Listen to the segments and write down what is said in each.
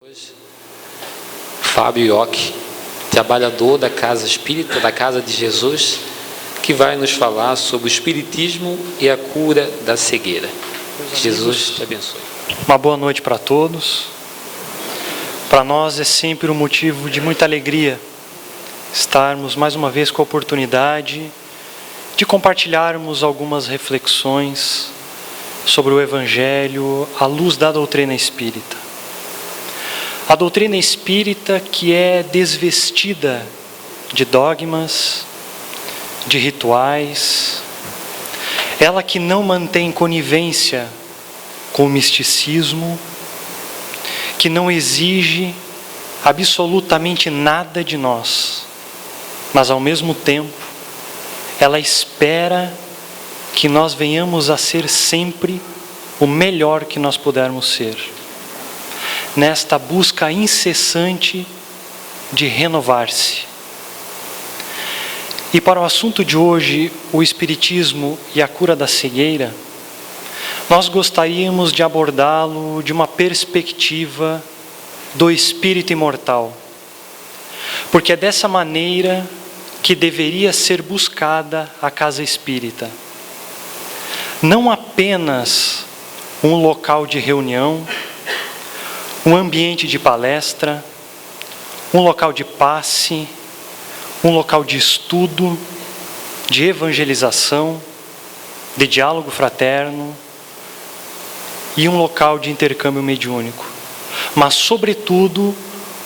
Hoje, Fábio Ioc, trabalhador da Casa Espírita, da Casa de Jesus, que vai nos falar sobre o Espiritismo e a cura da cegueira. Jesus te abençoe. Uma boa noite para todos. Para nós é sempre um motivo de muita alegria estarmos mais uma vez com a oportunidade de compartilharmos algumas reflexões sobre o Evangelho à luz da doutrina espírita. A doutrina espírita que é desvestida de dogmas, de rituais, ela que não mantém conivência com o misticismo, que não exige absolutamente nada de nós, mas ao mesmo tempo ela espera que nós venhamos a ser sempre o melhor que nós pudermos ser, nesta busca incessante de renovar-se. E para o assunto de hoje, o Espiritismo e a cura da cegueira, nós gostaríamos de abordá-lo de uma perspectiva do espírito imortal, porque é dessa maneira que deveria ser buscada a casa espírita. Não apenas um local de reunião, um ambiente de palestra, um local de passe, um local de estudo, de evangelização, de diálogo fraterno e um local de intercâmbio mediúnico, mas sobretudo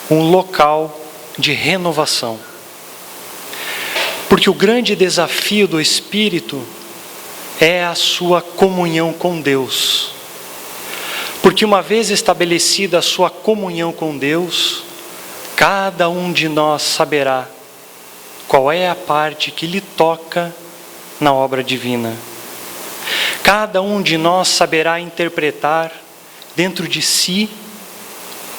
um local de renovação. Porque o grande desafio do espírito é a sua comunhão com Deus. Porque uma vez estabelecida a sua comunhão com Deus, cada um de nós saberá qual é a parte que lhe toca na obra divina. Cada um de nós saberá interpretar dentro de si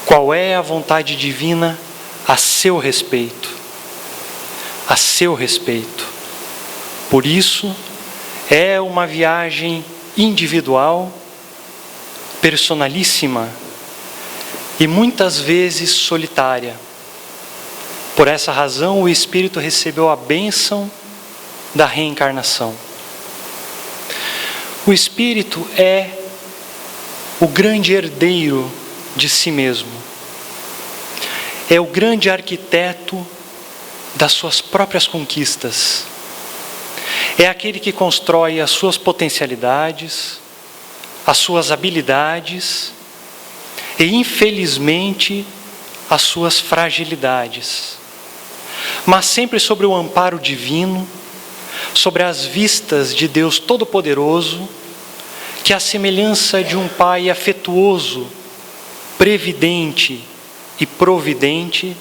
qual é a vontade divina a seu respeito. A seu respeito. Por isso, é uma viagem individual, personalíssima e muitas vezes solitária. Por essa razão, o Espírito recebeu a bênção da reencarnação. O Espírito é o grande herdeiro de si mesmo. É o grande arquiteto das suas próprias conquistas. É aquele que constrói as suas potencialidades, as suas habilidades e, infelizmente, as suas fragilidades. Mas sempre sobre o amparo divino, sobre as vistas de Deus Todo-Poderoso, que à semelhança de um Pai afetuoso, previdente e providente,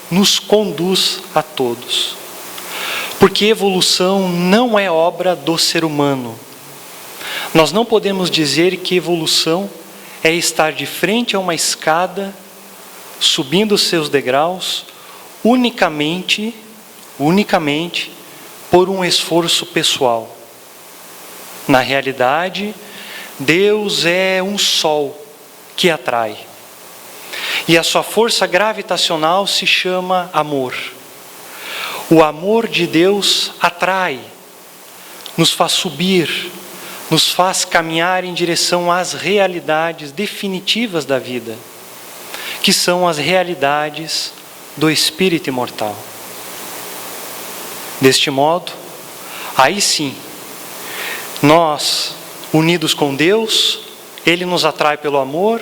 nos conduz a todos. Porque evolução não é obra do ser humano. Nós não podemos dizer que evolução é estar de frente a uma escada, subindo os seus degraus, unicamente por um esforço pessoal. Na realidade, Deus é um sol que atrai. E a sua força gravitacional se chama amor. O amor de Deus atrai, nos faz subir, nos faz caminhar em direção às realidades definitivas da vida, que são as realidades do espírito imortal. Deste modo, aí sim, nós, unidos com Deus, Ele nos atrai pelo amor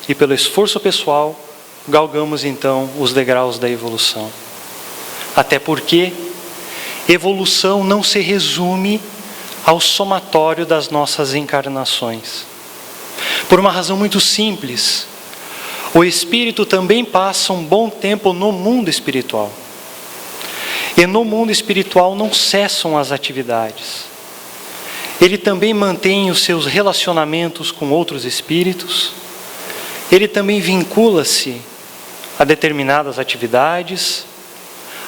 e pelo esforço pessoal, galgamos então os degraus da evolução. Até porque evolução não se resume ao somatório das nossas encarnações. Por uma razão muito simples, o espírito também passa um bom tempo no mundo espiritual. E no mundo espiritual não cessam as atividades. Ele também mantém os seus relacionamentos com outros espíritos. Ele também vincula-se a determinadas atividades,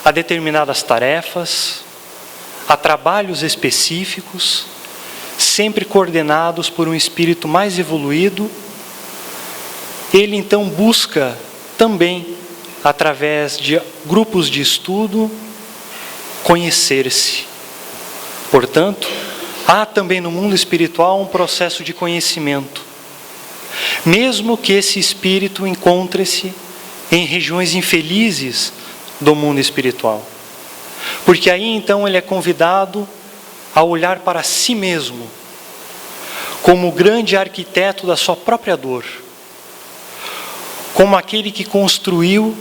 a determinadas tarefas, a trabalhos específicos, sempre coordenados por um espírito mais evoluído ele então busca também, através de grupos de estudo, conhecer-se. Portanto, há também no mundo espiritual um processo de conhecimento. Mesmo que esse espírito encontre-se em regiões infelizes do mundo espiritual. Porque aí então ele é convidado a olhar para si mesmo, como o grande arquiteto da sua própria dor, como aquele que construiu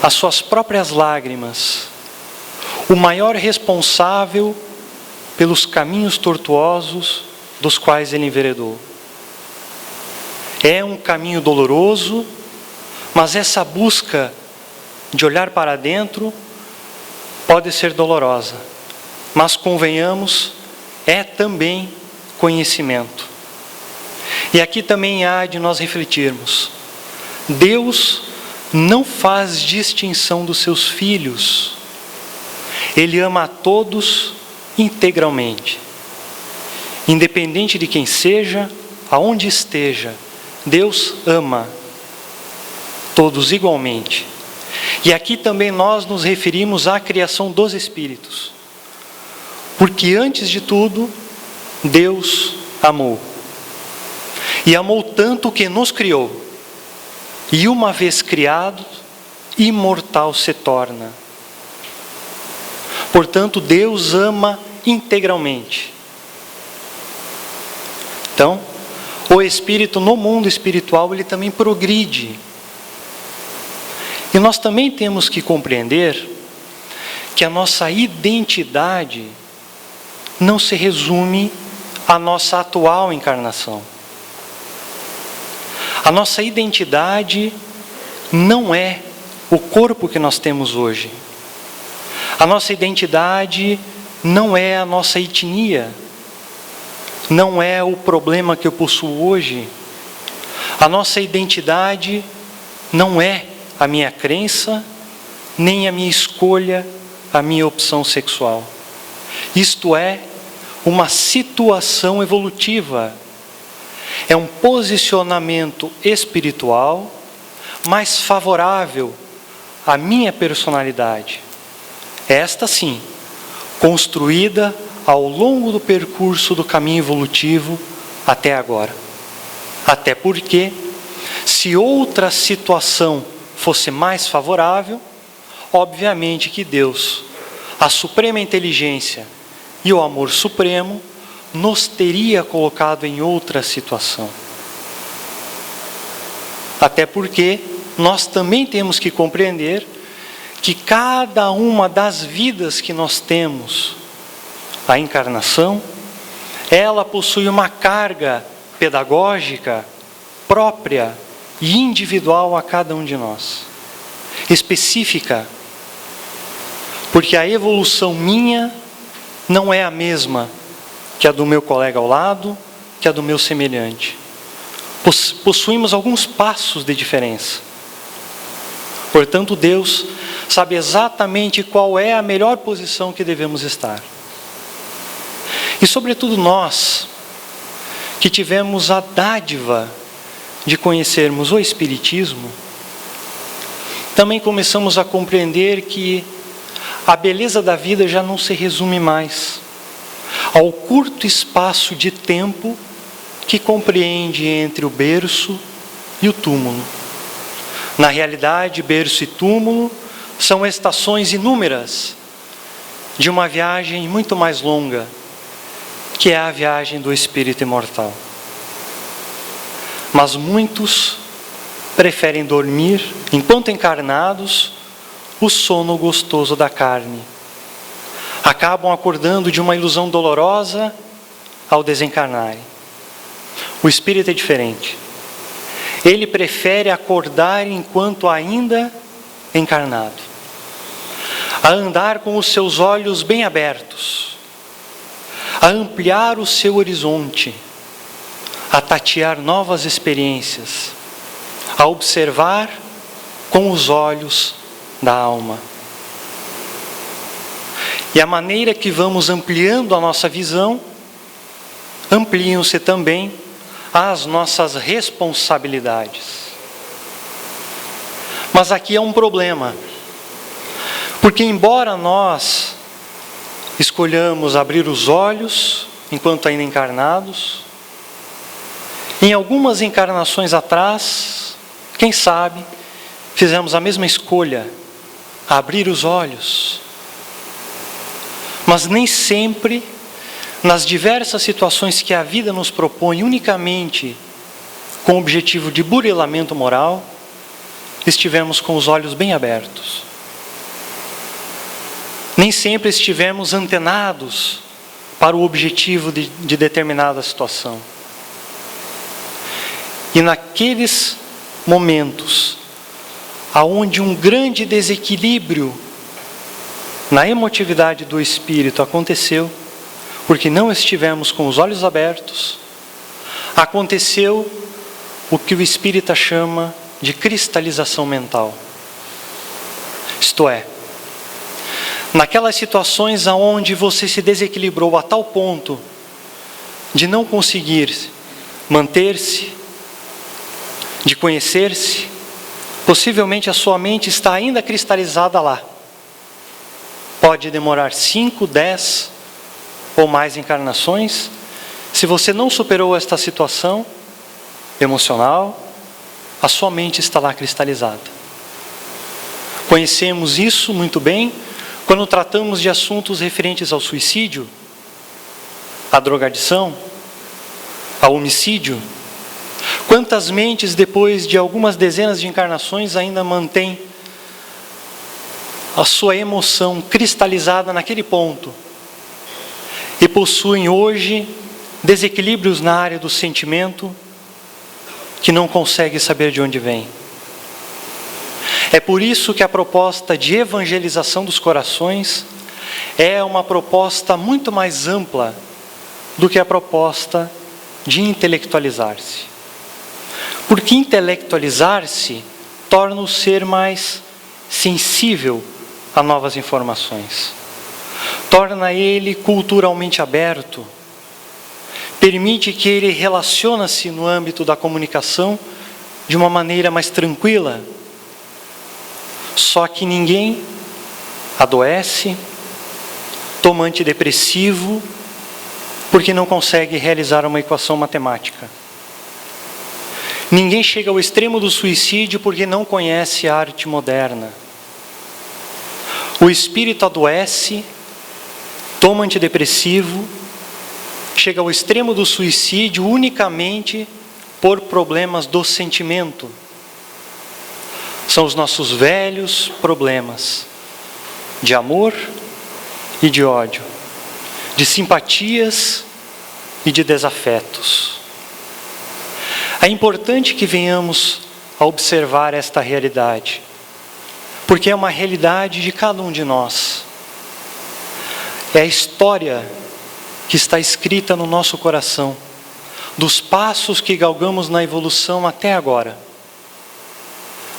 as suas próprias lágrimas, o maior responsável pelos caminhos tortuosos dos quais ele enveredou. É um caminho doloroso, mas essa busca de olhar para dentro pode ser dolorosa, mas convenhamos, é também conhecimento. E aqui também há de nós refletirmos: Deus não faz distinção dos seus filhos. Ele ama a todos integralmente. Independente de quem seja, aonde esteja, Deus ama todos igualmente. E aqui também nós nos referimos à criação dos espíritos. Porque antes de tudo, Deus amou. E amou tanto que nos criou. E uma vez criado, imortal se torna. Portanto, Deus ama integralmente. Então, o espírito no mundo espiritual, ele também progride. E nós também temos que compreender que a nossa identidade não se resume à nossa atual encarnação. A nossa identidade não é o corpo que nós temos hoje. A nossa identidade não é a nossa etnia. Não é o problema que eu possuo hoje. A nossa identidade não é a minha crença, nem a minha escolha, a minha opção sexual. Isto é uma situação evolutiva. É um posicionamento espiritual mais favorável à minha personalidade. Esta sim, construída ao longo do percurso do caminho evolutivo até agora. Até porque, se outra situação fosse mais favorável, obviamente que Deus, a suprema inteligência e o amor supremo, nos teria colocado em outra situação. Até porque nós também temos que compreender que cada uma das vidas que nós temos, a encarnação, ela possui uma carga pedagógica própria e individual a cada um de nós, específica, porque a evolução minha não é a mesma que a do meu colega ao lado, que a do meu semelhante. Possuímos alguns passos de diferença. Portanto, Deus sabe exatamente qual é a melhor posição que devemos estar. E sobretudo nós, que tivemos a dádiva de conhecermos o Espiritismo, também começamos a compreender que a beleza da vida já não se resume mais ao curto espaço de tempo que compreende entre o berço e o túmulo. Na realidade, berço e túmulo são estações inúmeras de uma viagem muito mais longa, que é a viagem do espírito imortal. Mas muitos preferem dormir, enquanto encarnados, o sono gostoso da carne. Acabam acordando de uma ilusão dolorosa ao desencarnarem. O espírito é diferente. Ele prefere acordar enquanto ainda encarnado, a andar com os seus olhos bem abertos, a ampliar o seu horizonte, a tatear novas experiências, a observar com os olhos da alma. E a maneira que vamos ampliando a nossa visão, ampliam-se também às nossas responsabilidades. Mas aqui é um problema, porque embora nós escolhamos abrir os olhos enquanto ainda encarnados, em algumas encarnações atrás, quem sabe, fizemos a mesma escolha, abrir os olhos. Mas nem sempre, nas diversas situações que a vida nos propõe unicamente com o objetivo de burilamento moral, estivemos com os olhos bem abertos. Nem sempre estivemos antenados para o objetivo de determinada situação. E naqueles momentos, aonde um grande desequilíbrio na emotividade do espírito aconteceu, porque não estivemos com os olhos abertos, aconteceu o que o espírita chama de cristalização mental. Isto é, naquelas situações aonde você se desequilibrou a tal ponto de não conseguir manter-se, de conhecer-se, possivelmente a sua mente está ainda cristalizada lá. Pode demorar 5, 10 ou mais encarnações. Se você não superou esta situação emocional, a sua mente está lá cristalizada. Conhecemos isso muito bem quando tratamos de assuntos referentes ao suicídio, à drogadição, ao homicídio. Quantas mentes, depois de algumas dezenas de encarnações, ainda mantêm a sua emoção cristalizada naquele ponto e possuem hoje desequilíbrios na área do sentimento que não consegue saber de onde vem. É por isso que a proposta de evangelização dos corações é uma proposta muito mais ampla do que a proposta de intelectualizar-se. Porque intelectualizar-se torna o ser mais sensível a novas informações. Torna ele culturalmente aberto. Permite que ele relacione-se no âmbito da comunicação de uma maneira mais tranquila. Só que ninguém adoece, toma antidepressivo, porque não consegue realizar uma equação matemática. Ninguém chega ao extremo do suicídio porque não conhece a arte moderna. O espírito adoece, toma antidepressivo, chega ao extremo do suicídio unicamente por problemas do sentimento. São os nossos velhos problemas de amor e de ódio, de simpatias e de desafetos. É importante que venhamos a observar esta realidade, porque é uma realidade de cada um de nós. É a história que está escrita no nosso coração, dos passos que galgamos na evolução até agora.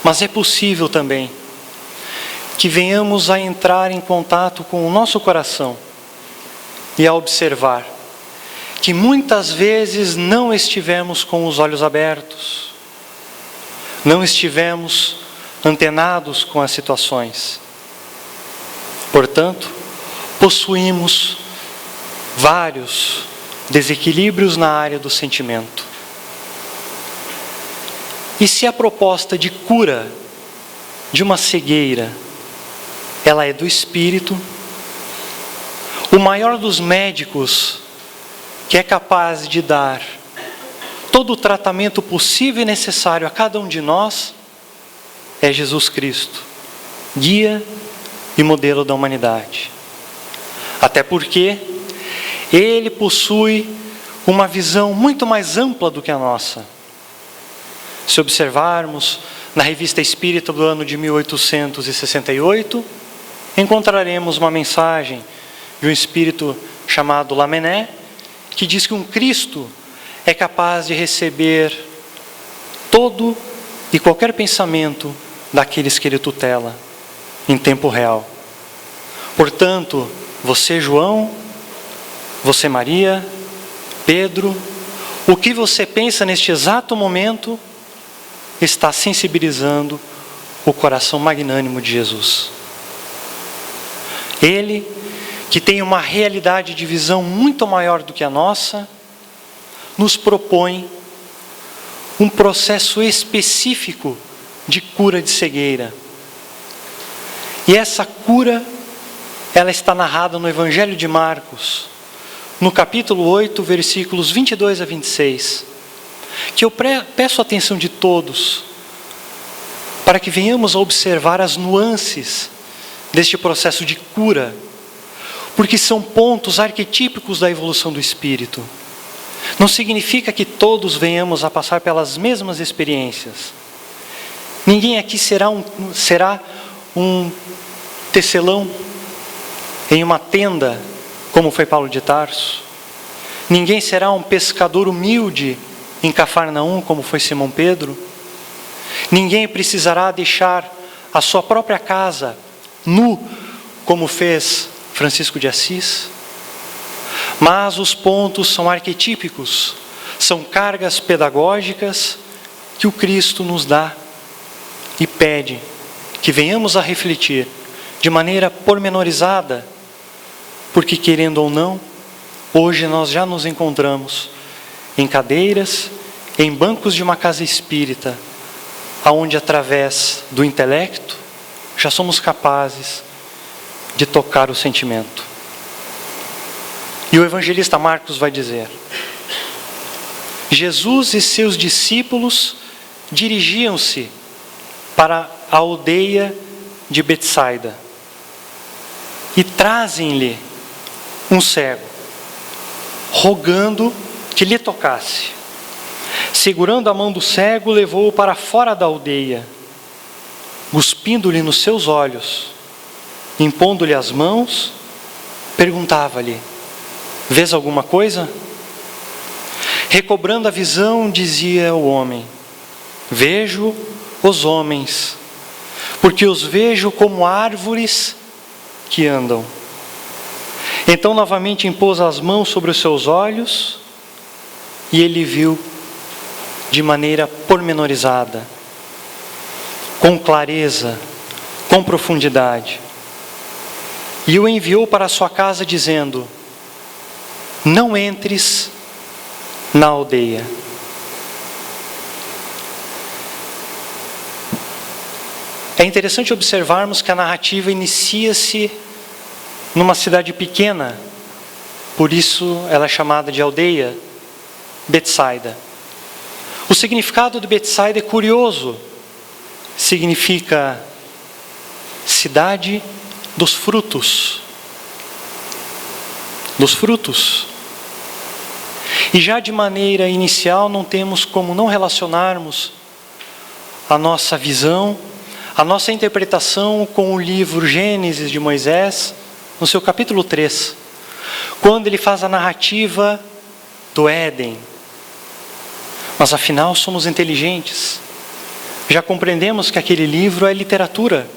Mas é possível também que venhamos a entrar em contato com o nosso coração e a observar que muitas vezes não estivemos com os olhos abertos, não estivemos antenados com as situações. Portanto, possuímos vários desequilíbrios na área do sentimento. E se a proposta de cura de uma cegueira, ela é do espírito, o maior dos médicos que é capaz de dar todo o tratamento possível e necessário a cada um de nós é Jesus Cristo, guia e modelo da humanidade. Até porque Ele possui uma visão muito mais ampla do que a nossa. Se observarmos na Revista Espírita do ano de 1868, encontraremos uma mensagem de um espírito chamado Lamennais, que diz que um Cristo é capaz de receber todo e qualquer pensamento daqueles que Ele tutela em tempo real. Portanto, você João, você Maria, Pedro, O que você pensa neste exato momento está sensibilizando o coração magnânimo de Jesus. Ele, que tem uma realidade de visão muito maior do que a nossa, nos propõe um processo específico de cura de cegueira. E essa cura, ela está narrada no Evangelho de Marcos, no capítulo 8, versículos 22 a 26, que eu peço a atenção de todos, para que venhamos a observar as nuances deste processo de cura, porque são pontos arquetípicos da evolução do Espírito. Não significa que todos venhamos a passar pelas mesmas experiências. Ninguém aqui será um tecelão em uma tenda, como foi Paulo de Tarso. Ninguém será um pescador humilde em Cafarnaum, como foi Simão Pedro. Ninguém precisará deixar a sua própria casa nu, como fez Francisco de Assis. Mas os pontos são arquetípicos, são cargas pedagógicas que o Cristo nos dá e pede que venhamos a refletir de maneira pormenorizada, porque querendo ou não, hoje nós já nos encontramos em cadeiras, em bancos de uma casa espírita, aonde através do intelecto já somos capazes de tocar o sentimento. E o evangelista Marcos vai dizer: Jesus e seus discípulos dirigiam-se para a aldeia de Betsaida e trazem-lhe um cego, rogando que lhe tocasse. Segurando a mão do cego, levou-o para fora da aldeia, cuspindo-lhe nos seus olhos, impondo-lhe as mãos, perguntava-lhe: vês alguma coisa? Recobrando a visão, dizia o homem: vejo os homens, porque os vejo como árvores que andam. Então novamente impôs as mãos sobre os seus olhos, e ele viu de maneira pormenorizada, com clareza, com profundidade. E o enviou para a sua casa dizendo: não entres na aldeia. É interessante observarmos que a narrativa inicia-se numa cidade pequena, por isso ela é chamada de aldeia, Betsaida. O significado de Betsaida é curioso, significa cidade dos frutos. Dos frutos. E já de maneira inicial não temos como não relacionarmos a nossa visão, a nossa interpretação com o livro Gênesis de Moisés, no seu capítulo 3, quando ele faz a narrativa do Éden. Mas afinal somos inteligentes, já compreendemos que aquele livro é literatura,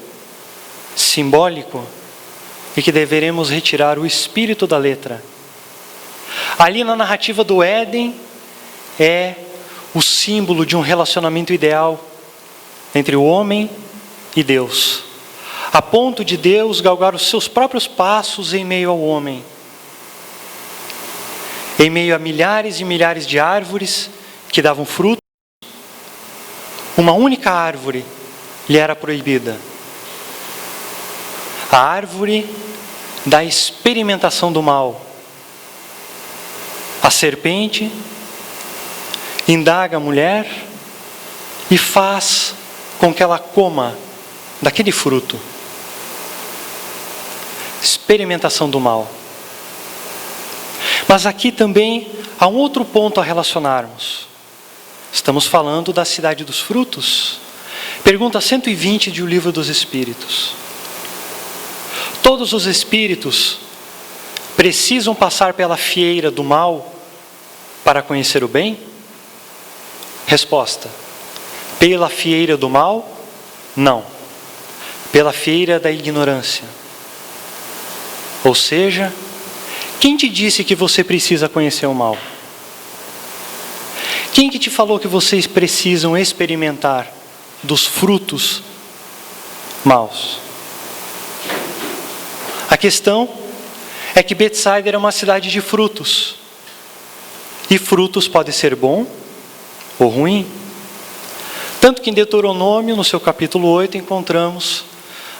simbólico, e que deveremos retirar o espírito da letra. Ali na narrativa do Éden é o símbolo de um relacionamento ideal entre o homem e Deus, a ponto de Deus galgar os seus próprios passos em meio ao homem, em meio a milhares e milhares de árvores que davam frutos. Uma única árvore lhe era proibida: a árvore da experimentação do mal. A serpente indaga a mulher e faz com que ela coma daquele fruto. Experimentação do mal. Mas aqui também há um outro ponto a relacionarmos. Estamos falando da cidade dos frutos. Pergunta 120 de O Livro dos Espíritos. Todos os espíritos precisam passar pela fieira do mal para conhecer o bem? Resposta: pela fieira do mal? Não. Pela fieira da ignorância. Ou seja, quem te disse que você precisa conhecer o mal? Quem que te falou que vocês precisam experimentar dos frutos maus? A questão é que Betsaida era uma cidade de frutos. E frutos pode ser bom ou ruim. Tanto que em Deuteronômio, no seu capítulo 8, encontramos,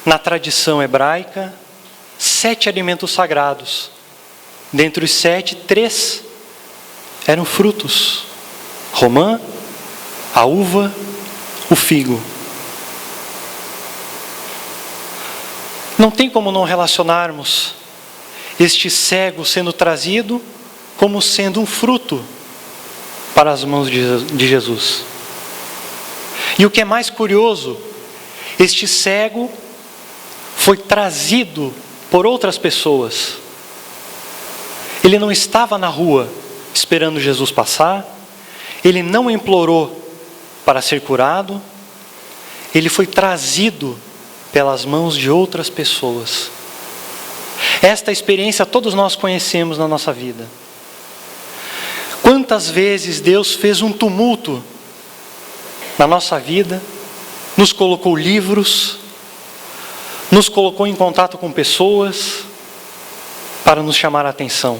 na tradição hebraica, 7 alimentos sagrados. Dentre os 7, 3 eram frutos: romã, a uva, o figo. Não tem como não relacionarmos este cego sendo trazido como sendo um fruto para as mãos de Jesus. E o que é mais curioso, este cego foi trazido por outras pessoas. Ele não estava na rua esperando Jesus passar, ele não implorou para ser curado, ele foi trazido pelas mãos de outras pessoas. Esta experiência todos nós conhecemos na nossa vida. Quantas vezes Deus fez um tumulto na nossa vida, nos colocou livros, nos colocou em contato com pessoas para nos chamar a atenção.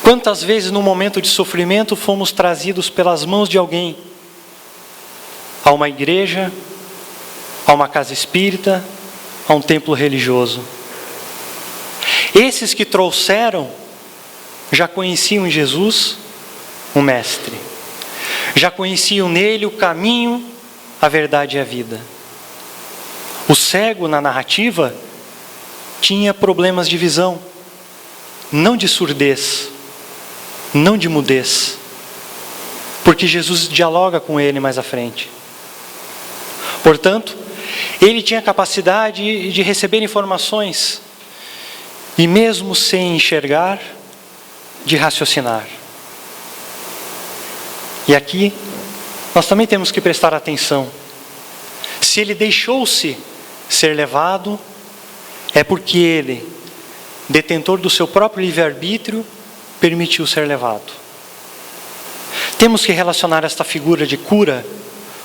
Quantas vezes no momento de sofrimento fomos trazidos pelas mãos de alguém a uma igreja, a uma casa espírita, a um templo religioso. Esses que trouxeram já conheciam Jesus, o Mestre. Já conheciam nele o caminho, a verdade e a vida. O cego, na narrativa, tinha problemas de visão, não de surdez, não de mudez, porque Jesus dialoga com ele mais à frente. Portanto, ele tinha capacidade de receber informações e, mesmo sem enxergar, de raciocinar. E aqui, nós também temos que prestar atenção. Se ele deixou-se ser levado, é porque ele, detentor do seu próprio livre-arbítrio, permitiu ser levado. Temos que relacionar esta figura de cura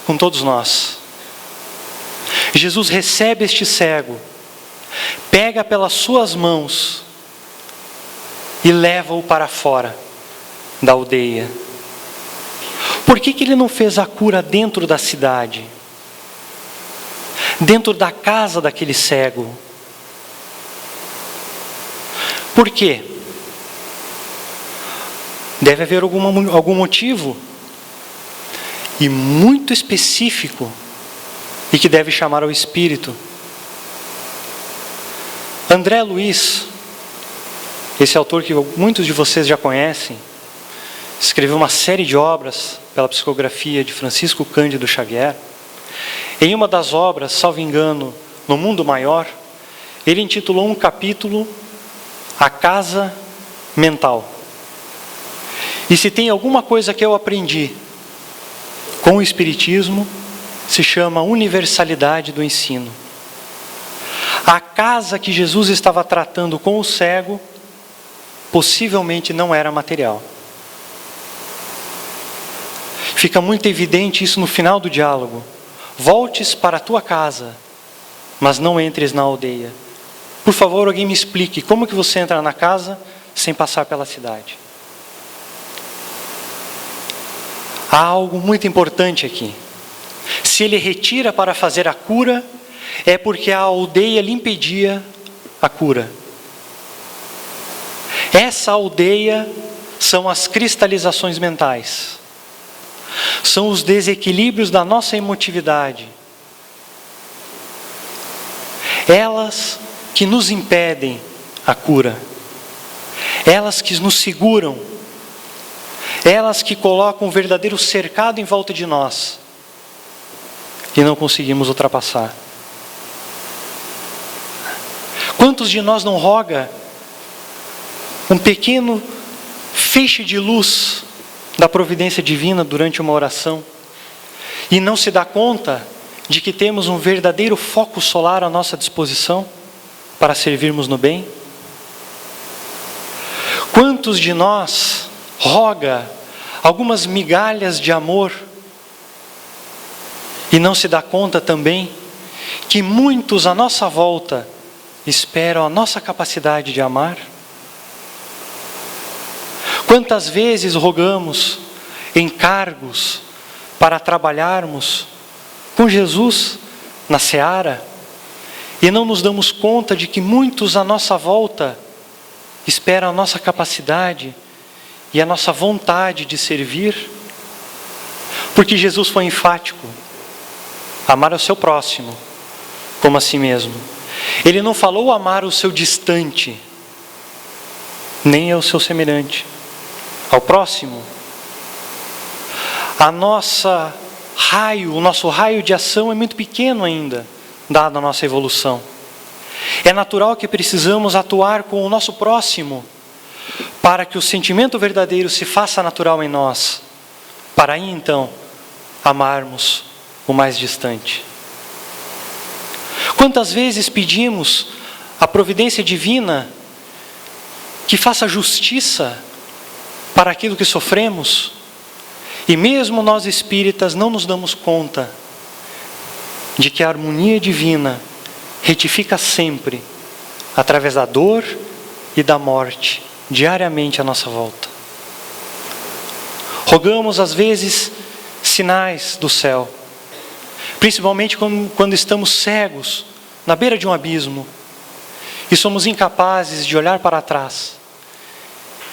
com todos nós. Jesus recebe este cego, pega pelas suas mãos e leva-o para fora da aldeia. Por que ele não fez a cura dentro da cidade? Dentro da casa daquele cego? Por quê? Deve haver algum motivo, e muito específico, e que deve chamar ao Espírito. André Luiz, esse autor que muitos de vocês já conhecem, escreveu uma série de obras pela psicografia de Francisco Cândido Xavier. Em uma das obras, salvo engano, No Mundo Maior, ele intitulou um capítulo A Casa Mental. E se tem alguma coisa que eu aprendi com o Espiritismo, se chama universalidade do ensino. A casa que Jesus estava tratando com o cego, possivelmente não era material. Fica muito evidente isso no final do diálogo. Voltes para a tua casa, mas não entres na aldeia. Por favor, alguém me explique como que você entra na casa sem passar pela cidade. Há algo muito importante aqui. Se ele retira para fazer a cura, é porque a aldeia lhe impedia a cura. Essa aldeia são as cristalizações mentais. São os desequilíbrios da nossa emotividade. Elas que nos impedem a cura. Elas que nos seguram. Elas que colocam um verdadeiro cercado em volta de nós e não conseguimos ultrapassar. Quantos de nós não roga um pequeno feixe de luz da providência divina durante uma oração e não se dá conta de que temos um verdadeiro foco solar à nossa disposição para servirmos no bem? Quantos de nós roga algumas migalhas de amor e não se dá conta também que muitos à nossa volta esperam a nossa capacidade de amar? Quantas vezes rogamos encargos para trabalharmos com Jesus na seara e não nos damos conta de que muitos à nossa volta esperam a nossa capacidade e a nossa vontade de servir? Porque Jesus foi enfático: amar ao seu próximo como a si mesmo. Ele não falou amar o seu distante, nem ao seu semelhante, ao próximo. O nosso raio de ação é muito pequeno ainda, dada a nossa evolução. É natural que precisamos atuar com o nosso próximo, para que o sentimento verdadeiro se faça natural em nós, para aí então amarmos o mais distante. Quantas vezes pedimos a providência divina que faça justiça para aquilo que sofremos, e mesmo nós espíritas não nos damos conta de que a harmonia divina retifica sempre, através da dor e da morte, diariamente à nossa volta. Rogamos às vezes sinais do céu, principalmente quando estamos cegos, na beira de um abismo, e somos incapazes de olhar para trás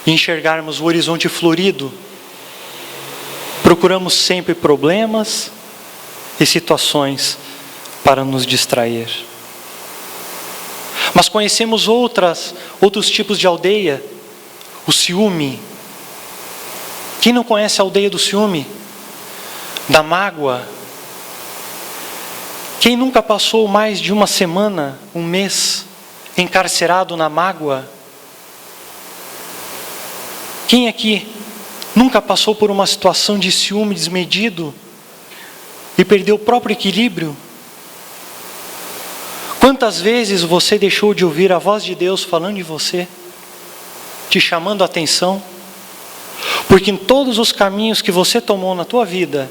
e enxergarmos o horizonte florido. Procuramos sempre problemas e situações para nos distrair. Mas conhecemos outros tipos de aldeia, o ciúme. Quem não conhece a aldeia do ciúme? Da mágoa? Quem nunca passou mais de uma semana, um mês, encarcerado na mágoa? Quem aqui nunca passou por uma situação de ciúme desmedido e perdeu o próprio equilíbrio? Quantas vezes você deixou de ouvir a voz de Deus falando em você, te chamando a atenção? Porque em todos os caminhos que você tomou na tua vida,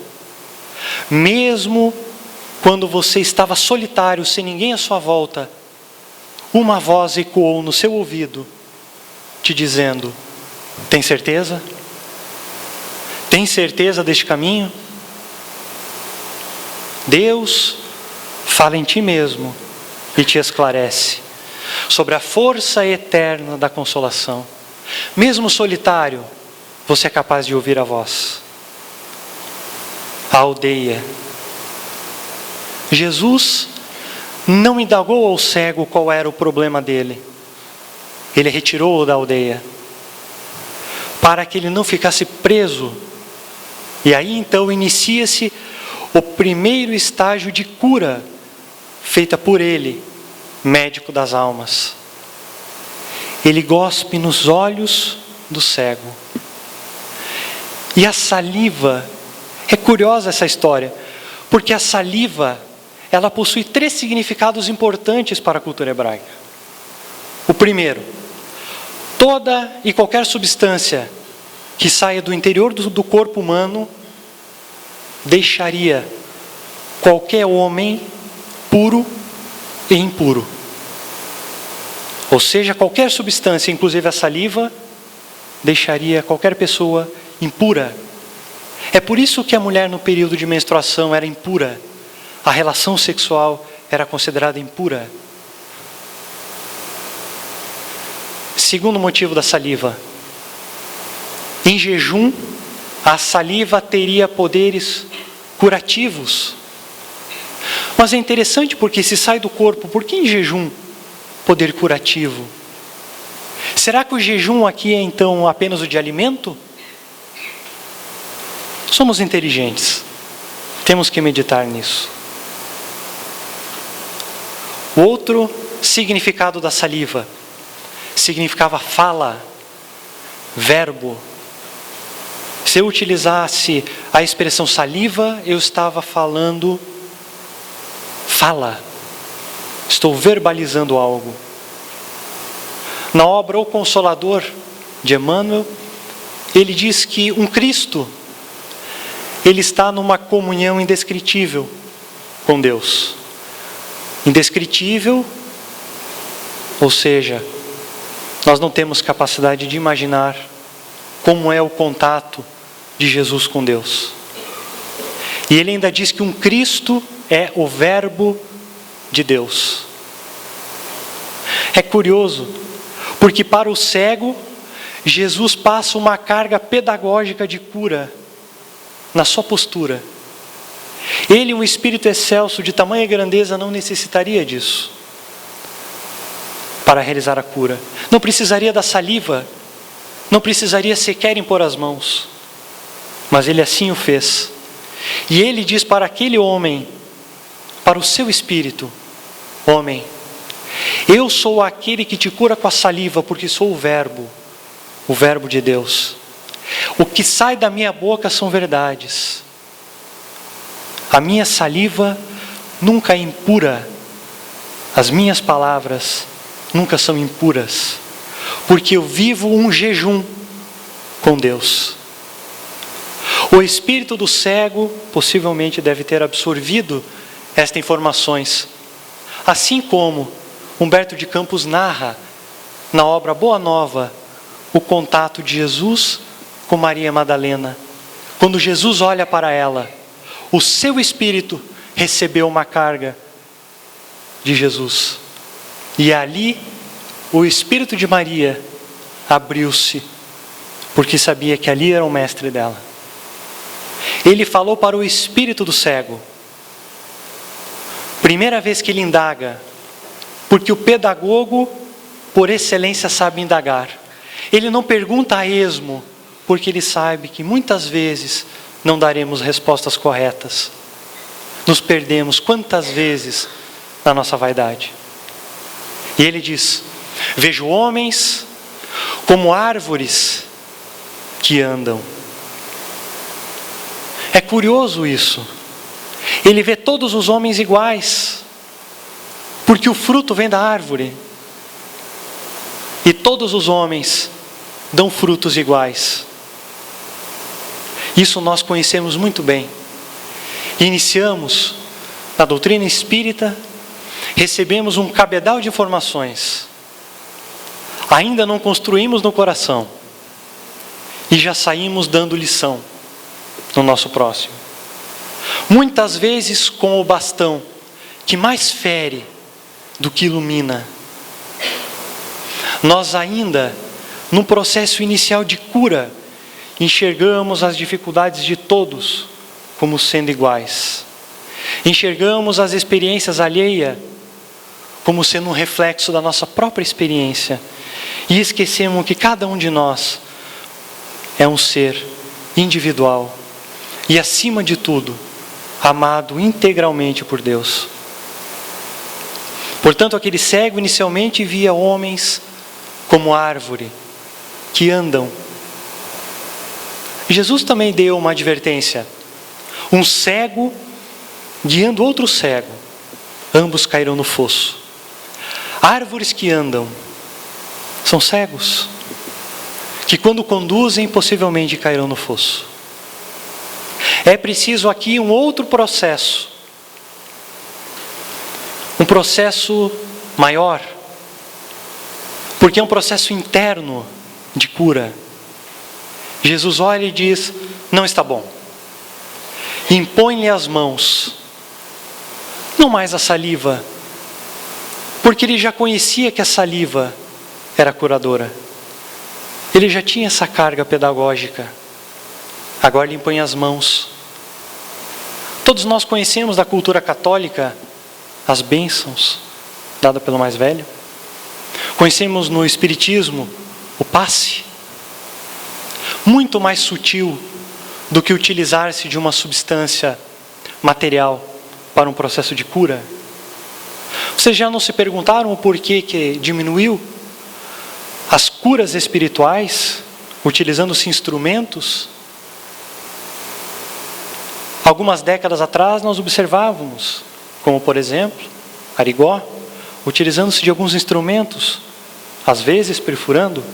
mesmo quando você estava solitário, sem ninguém à sua volta, uma voz ecoou no seu ouvido, te dizendo: tem certeza? Tem certeza deste caminho? Deus fala em ti mesmo e te esclarece sobre a força eterna da consolação. Mesmo solitário, você é capaz de ouvir a voz. A aldeia. Jesus não indagou ao cego qual era o problema dele. Ele retirou-o da aldeia, para que ele não ficasse preso. E aí então inicia-se o primeiro estágio de cura, feita por ele, médico das almas. Ele gospe nos olhos do cego. E a saliva, é curiosa essa história, porque a saliva, ela possui 3 significados importantes para a cultura hebraica. O primeiro: toda e qualquer substância que saia do interior do corpo humano deixaria qualquer homem puro e impuro. Ou seja, qualquer substância, inclusive a saliva, deixaria qualquer pessoa impura. É por isso que a mulher no período de menstruação era impura. A relação sexual era considerada impura. Segundo motivo da saliva: em jejum, a saliva teria poderes curativos. Mas é interessante porque se sai do corpo, por que em jejum poder curativo? Será que o jejum aqui é então apenas o de alimento? Somos inteligentes, temos que meditar nisso. O outro significado da saliva significava fala, verbo. Se eu utilizasse a expressão saliva, eu estava falando fala. Estou verbalizando algo. Na obra O Consolador, de Emmanuel, ele diz que um Cristo, ele está numa comunhão indescritível com Deus. Indescritível, ou seja, nós não temos capacidade de imaginar como é o contato de Jesus com Deus. E ele ainda diz que um Cristo é o Verbo de Deus. É curioso, porque para o cego, Jesus passa uma carga pedagógica de cura na sua postura. Ele, um espírito excelso de tamanha grandeza, não necessitaria disso para realizar a cura. Não precisaria da saliva, não precisaria sequer impor as mãos. Mas ele assim o fez. E ele diz para aquele homem, para o seu espírito: homem, eu sou aquele que te cura com a saliva, porque sou o Verbo de Deus. O que sai da minha boca são verdades. A minha saliva nunca é impura. As minhas palavras nunca são impuras. Porque eu vivo um jejum com Deus. O espírito do cego possivelmente deve ter absorvido estas informações. Assim como Humberto de Campos narra na obra Boa Nova o contato de Jesus com Maria Madalena. Quando Jesus olha para ela, o seu espírito recebeu uma carga de Jesus. E ali, o espírito de Maria abriu-se, porque sabia que ali era o mestre dela. Ele falou para o espírito do cego. Primeira vez que ele indaga, porque o pedagogo, por excelência, sabe indagar. Ele não pergunta a esmo, porque ele sabe que muitas vezes não daremos respostas corretas. Nos perdemos quantas vezes na nossa vaidade. E ele diz: vejo homens como árvores que andam. É curioso isso. Ele vê todos os homens iguais, porque o fruto vem da árvore. E todos os homens dão frutos iguais. Isso nós conhecemos muito bem. Iniciamos na doutrina espírita, recebemos um cabedal de informações. Ainda não construímos no coração. E já saímos dando lição no nosso próximo. Muitas vezes com o bastão que mais fere do que ilumina. Nós ainda, no processo inicial de cura, enxergamos as dificuldades de todos como sendo iguais. Enxergamos as experiências alheias como sendo um reflexo da nossa própria experiência. E esquecemos que cada um de nós é um ser individual e, acima de tudo, amado integralmente por Deus. Portanto, aquele cego inicialmente via homens como árvore que andam. Jesus também deu uma advertência. Um cego guiando outro cego, ambos cairão no fosso. Árvores que andam são cegos, que quando conduzem possivelmente cairão no fosso. É preciso aqui um outro processo. Um processo maior, porque é um processo interno de cura. Jesus olha e diz: não está bom. Impõe-lhe as mãos, não mais a saliva, porque ele já conhecia que a saliva era curadora. Ele já tinha essa carga pedagógica. Agora lhe impõe as mãos. Todos nós conhecemos da cultura católica as bênçãos dadas pelo mais velho. Conhecemos no Espiritismo o passe. Muito mais sutil do que utilizar-se de uma substância material para um processo de cura. Vocês já não se perguntaram o porquê que diminuiu as curas espirituais, utilizando-se instrumentos? Algumas décadas atrás nós observávamos, como por exemplo, Arigó, utilizando-se de alguns instrumentos, às vezes perfurando.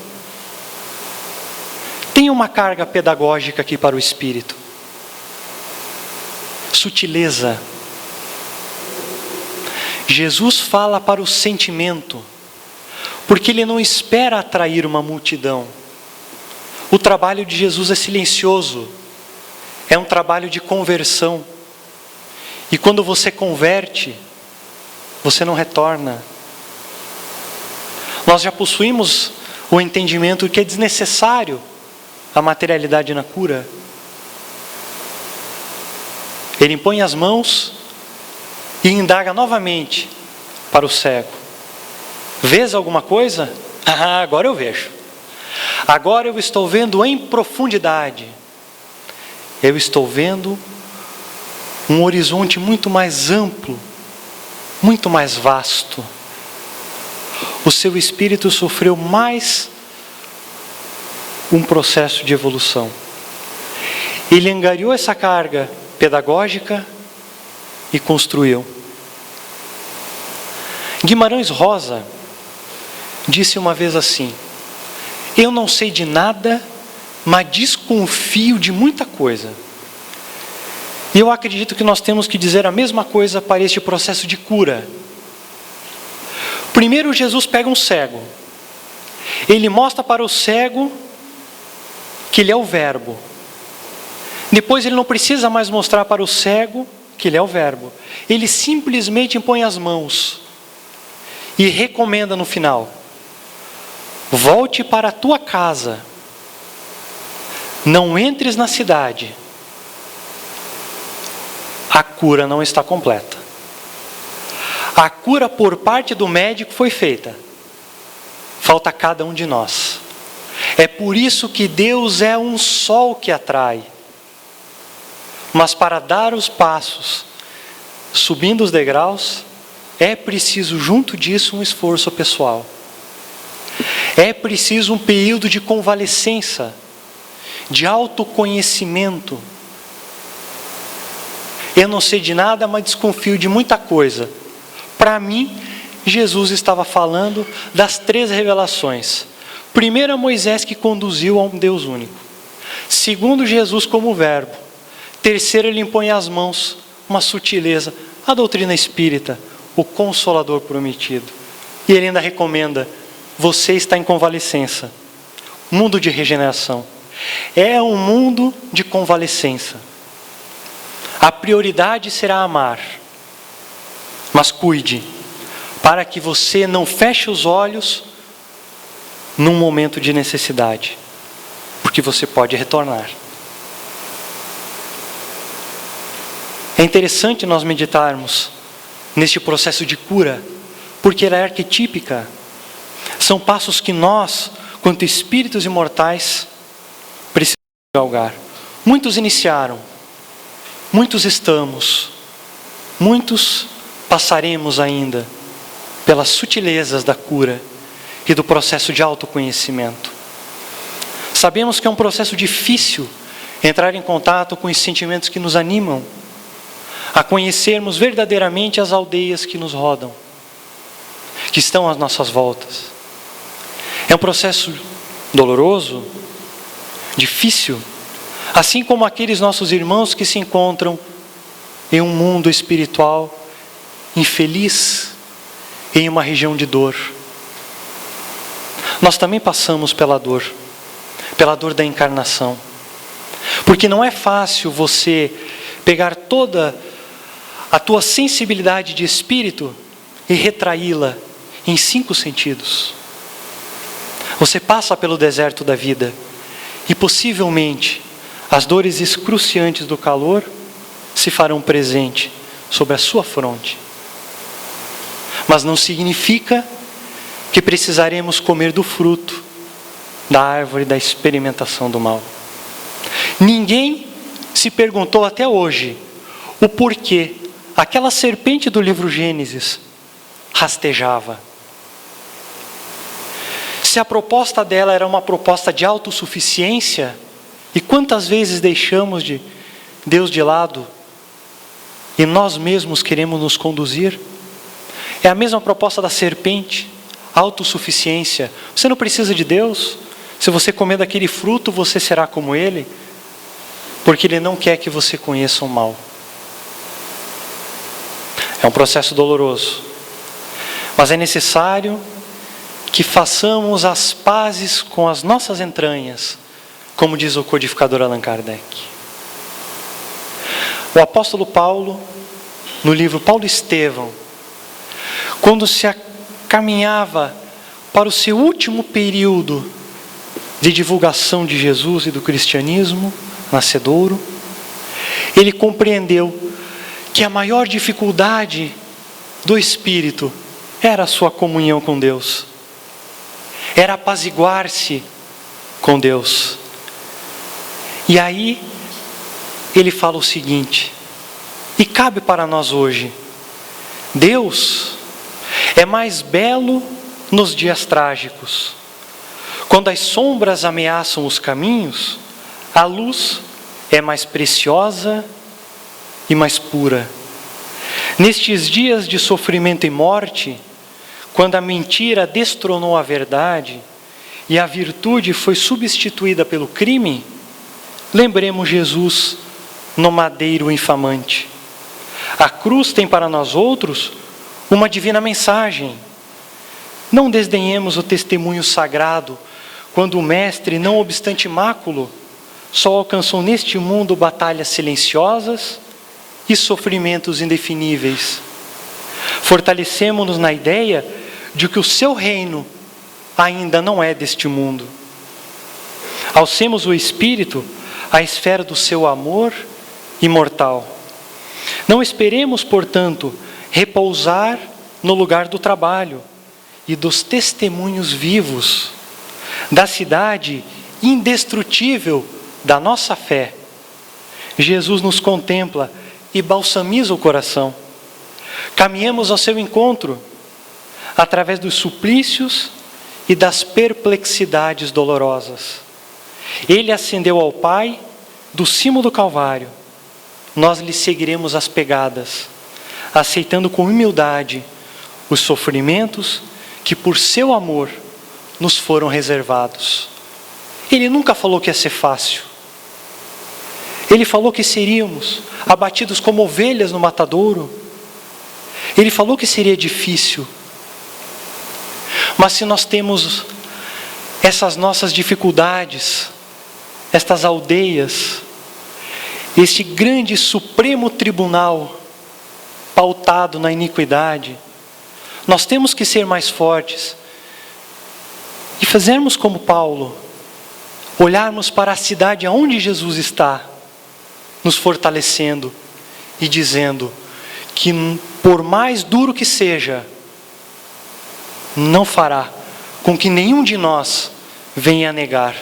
Tem uma carga pedagógica aqui para o espírito. Sutileza. Jesus fala para o sentimento, porque ele não espera atrair uma multidão. O trabalho de Jesus é silencioso, é um trabalho de conversão. E quando você converte, você não retorna. Nós já possuímos o entendimento que é desnecessário a materialidade na cura. Ele impõe as mãos e indaga novamente para o cego: vês alguma coisa? Ah, agora eu vejo. Agora eu estou vendo em profundidade. Eu estou vendo um horizonte muito mais amplo, muito mais vasto. O seu espírito sofreu mais um processo de evolução. Ele angariou essa carga pedagógica e construiu. Guimarães Rosa disse uma vez assim: eu não sei de nada, mas desconfio de muita coisa. E eu acredito que nós temos que dizer a mesma coisa para este processo de cura. Primeiro, Jesus pega um cego. Ele mostra para o cego que ele é o Verbo. Depois ele não precisa mais mostrar para o cego que ele é o Verbo. Ele simplesmente impõe as mãos e recomenda no final: volte para a tua casa, não entres na cidade. A cura não está completa. A cura por parte do médico foi feita. Falta cada um de nós. É por isso que Deus é um sol que atrai. Mas para dar os passos, subindo os degraus, é preciso junto disso um esforço pessoal. É preciso um período de convalescença, de autoconhecimento. Eu não sei de nada, mas desconfio de muita coisa. Para mim, Jesus estava falando das 3 revelações. Primeiro, Moisés, que conduziu a um Deus único. Segundo, Jesus como Verbo. Terceiro, ele impõe as mãos, uma sutileza, a doutrina espírita, o Consolador prometido. E ele ainda recomenda: você está em convalescença. Mundo de regeneração. É um mundo de convalescença. A prioridade será amar. Mas cuide, para que você não feche os olhos num momento de necessidade, porque você pode retornar. É interessante nós meditarmos neste processo de cura, porque ela é arquetípica. São passos que nós, quanto espíritos imortais, precisamos galgar. Muitos iniciaram, muitos estamos, muitos passaremos ainda pelas sutilezas da cura e do processo de autoconhecimento. Sabemos que é um processo difícil entrar em contato com os sentimentos que nos animam, a conhecermos verdadeiramente as aldeias que nos rodam, que estão às nossas voltas. É um processo doloroso, difícil, assim como aqueles nossos irmãos que se encontram em um mundo espiritual infeliz, em uma região de dor. Nós também passamos pela dor da encarnação. Porque não é fácil você pegar toda a tua sensibilidade de espírito e retraí-la em 5 sentidos. Você passa pelo deserto da vida e possivelmente as dores excruciantes do calor se farão presente sobre a sua fronte. Mas não significa que precisaremos comer do fruto da árvore da experimentação do mal. Ninguém se perguntou até hoje o porquê aquela serpente do livro Gênesis rastejava. Se a proposta dela era uma proposta de autossuficiência, e quantas vezes deixamos Deus de lado e nós mesmos queremos nos conduzir? É a mesma proposta da serpente, autossuficiência. Você não precisa de Deus, Se você comer daquele fruto, você será como ele, porque ele não quer que você conheça o mal. É um processo doloroso, mas é necessário que façamos as pazes com as nossas entranhas, como diz o codificador Allan Kardec. O apóstolo Paulo, no livro Paulo Estevão, quando se caminhava para o seu último período de divulgação de Jesus e do cristianismo nascedouro, ele compreendeu que a maior dificuldade do Espírito era a sua comunhão com Deus, era apaziguar-se com Deus. E aí ele fala o seguinte, e cabe para nós hoje: Deus é mais belo nos dias trágicos. Quando as sombras ameaçam os caminhos, a luz é mais preciosa e mais pura. Nestes dias de sofrimento e morte, quando a mentira destronou a verdade e a virtude foi substituída pelo crime, lembremos Jesus no madeiro infamante. A cruz tem para nós outros uma divina mensagem. Não desdenhemos o testemunho sagrado, quando o Mestre, não obstante máculo, só alcançou neste mundo batalhas silenciosas e sofrimentos indefiníveis. Fortalecemos-nos na ideia de que o seu reino ainda não é deste mundo. Alcemos o Espírito à esfera do seu amor imortal. Não esperemos, portanto, repousar no lugar do trabalho e dos testemunhos vivos da cidade indestrutível da nossa fé. Jesus nos contempla e balsamiza o coração. Caminhemos ao seu encontro através dos suplícios e das perplexidades dolorosas. Ele ascendeu ao Pai do cimo do Calvário. Nós lhe seguiremos as pegadas, aceitando com humildade os sofrimentos que por seu amor nos foram reservados. Ele nunca falou que ia ser fácil. Ele falou que seríamos abatidos como ovelhas no matadouro. Ele falou que seria difícil. Mas se nós temos essas nossas dificuldades, estas aldeias, este grande supremo tribunal pautado na iniquidade, nós temos que ser mais fortes e fazermos como Paulo, olharmos para a cidade onde Jesus está, nos fortalecendo e dizendo que por mais duro que seja, não fará com que nenhum de nós venha a negar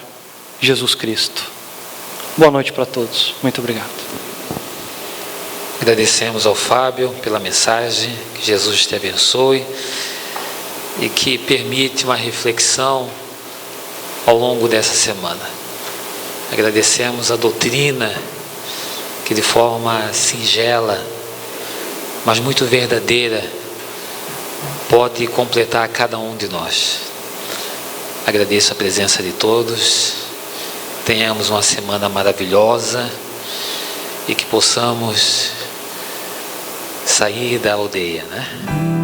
Jesus Cristo. Boa noite para todos. Muito obrigado. Agradecemos ao Fábio pela mensagem. Que Jesus te abençoe e que permite uma reflexão ao longo dessa semana. Agradecemos a doutrina que de forma singela, mas muito verdadeira, pode completar cada um de nós. Agradeço a presença de todos. Tenhamos uma semana maravilhosa e que possamos sair da aldeia, né?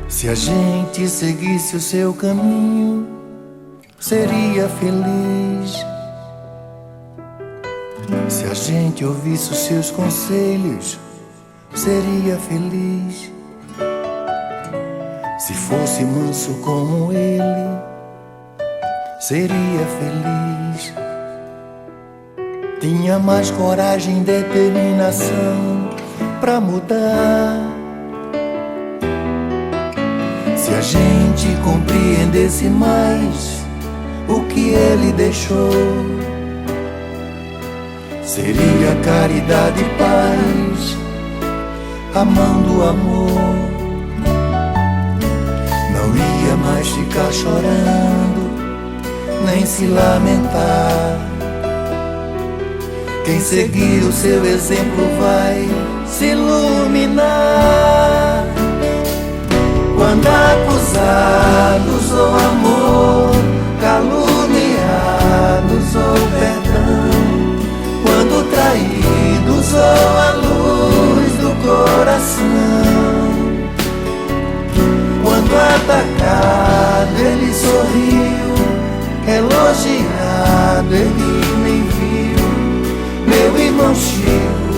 Se a gente seguisse o seu caminho, seria feliz. Se a gente ouvisse os seus conselhos, seria feliz. Se fosse manso como ele, seria feliz. Tinha mais coragem e determinação pra mudar. Se a gente compreendesse mais o que ele deixou, seria caridade e paz, amando o amor. Não ia mais ficar chorando nem se lamentar. Quem seguir o seu exemplo vai se iluminar. Quando acusados ou amor, caluniados ou perdão, quando traídos ou a luz do coração, quando atacado ele sorriu, elogiado ele nem viu. Meu irmão Chico,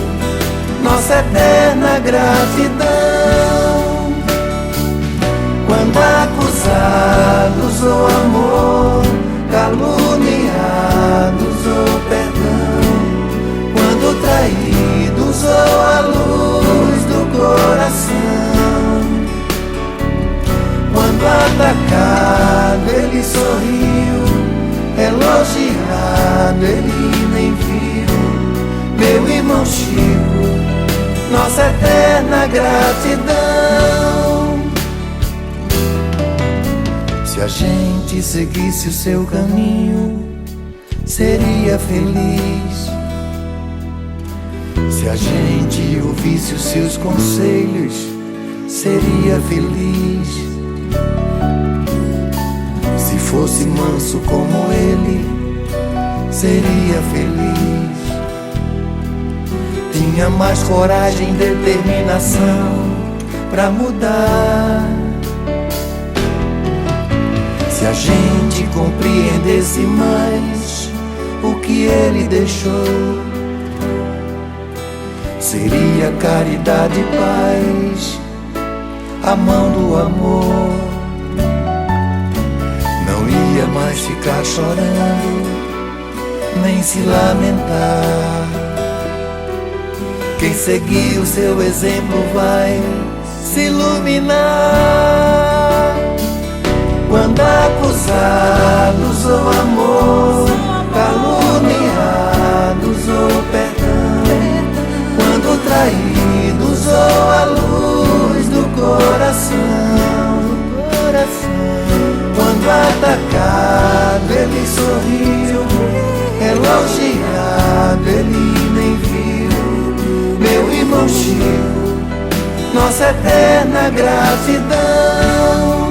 nossa eterna gratidão. Quando acusados ou amor, caluniados ou perdão, quando traídos ou a luz do coração, quando atacado ele sorriu, elogiado ele nem viu. Meu irmão Chico, nossa eterna gratidão. Se a gente seguisse o seu caminho, seria feliz. Se a gente ouvisse os seus conselhos, seria feliz. Se fosse manso como ele, seria feliz. Tinha mais coragem e determinação pra mudar. Se a gente compreendesse mais o que ele deixou, seria caridade e paz, a mão do amor. Não ia mais ficar chorando, nem se lamentar. Quem seguir o seu exemplo vai se iluminar. Quando acusados ou amor, caluniados ou perdão, quando traídos ou a luz do coração, quando atacado ele sorriu, elogiado ele nem viu. Meu irmão Chico, nossa eterna gratidão.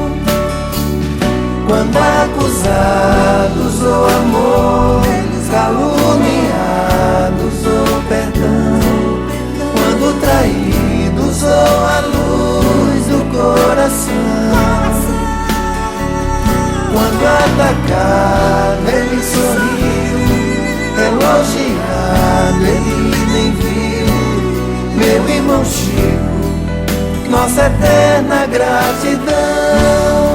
Quando acusados ou amor, caluniados ou perdão, quando traídos ou a luz do coração, quando atacado ele sorriu, elogiado ele nem viu. Meu irmão Chico, nossa eterna gratidão.